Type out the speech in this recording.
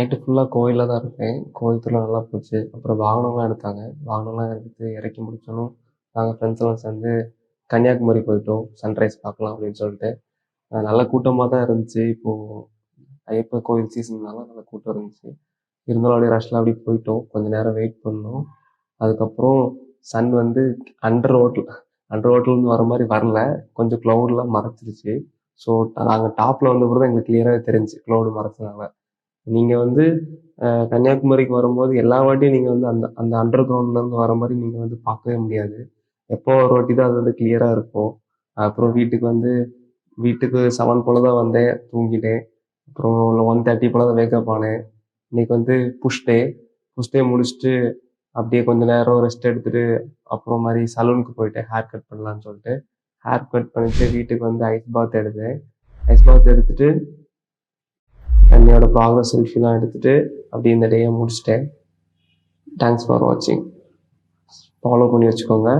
Night ஃபுல்லா கோயில்ல தான் இருப்பேன். கோயில் திருவிழா நல்லா போச்சு. அப்புறம் வாகனம்லாம் எடுத்தாங்க. வாகனம்லாம் எடுத்து இறக்கி முடிச்சோனே, நாங்க ஃப்ரெண்ட்ஸ் எல்லாம் சேர்ந்து கன்னியாகுமரி போயிட்டோம். சன்ரைஸ் பார்க்கலாம் அப்படின்னு சொல்லிட்டு. நல்ல கூட்டமா தான் இருந்துச்சு. இப்போ ஐயப்பன் கோயில் சீசன்னால நல்ல கூட்டம் இருந்துச்சு. இருந்தாலும் அப்படியே ரஷ்ல அப்படியே போயிட்டோம். கொஞ்ச நேரம் வெயிட் பண்ணோம். அதுக்கப்புறம் சன் வந்து அண்டர் ரோட்ல அண்டர் ரோட்லேருந்து வர மாதிரி வரல. கொஞ்சம் க்ளவுட்லாம் மறைச்சிருச்சு. ஸோ நாங்கள் டாப்ல வந்தப்பறம் தான் எங்களுக்கு கிளியராக தெரிஞ்சுச்சு க்ளவுடு மறைச்சதுனால. நீங்க வந்து கன்னியாகுமரிக்கு வரும்போது எல்லா வாட்டியும் நீங்க வந்து அந்த அந்த அண்டர் கிரவுண்ட்லேருந்து வர மாதிரி நீங்க வந்து பார்க்கவே முடியாது. எப்போ ஒரு வாட்டி தான் அது வந்து கிளியரா இருக்கும். அப்புறம் வீட்டுக்கு 7 போல தான் வந்தேன். தூங்கிட்டேன். அப்புறம் 1:30 போல தான் வேக்கப் ஆனேன். இன்னைக்கு வந்து புஷ் டே. புஷ் டே முடிச்சுட்டு அப்படியே கொஞ்ச நேரம் ரெஸ்ட் எடுத்துட்டு அப்புறம் மாதிரி சலூனுக்கு போயிட்டேன் ஹேர் கட் பண்ணலான்னு சொல்லிட்டு. ஹேர் கட் பண்ணிட்டு வீட்டுக்கு வந்து ஐஸ் பாத் எடுத்தேன். ஐஸ் பாத் எடுத்துட்டு என்னோட ப்ராக்ரஸ் செல்ஃபிலாம் எடுத்துட்டு அப்படியே இந்த டேயை முடிச்சிட்டேன். தேங்க்ஸ் ஃபார் வாட்சிங். ஃபாலோ பண்ணி வச்சுக்கோங்க.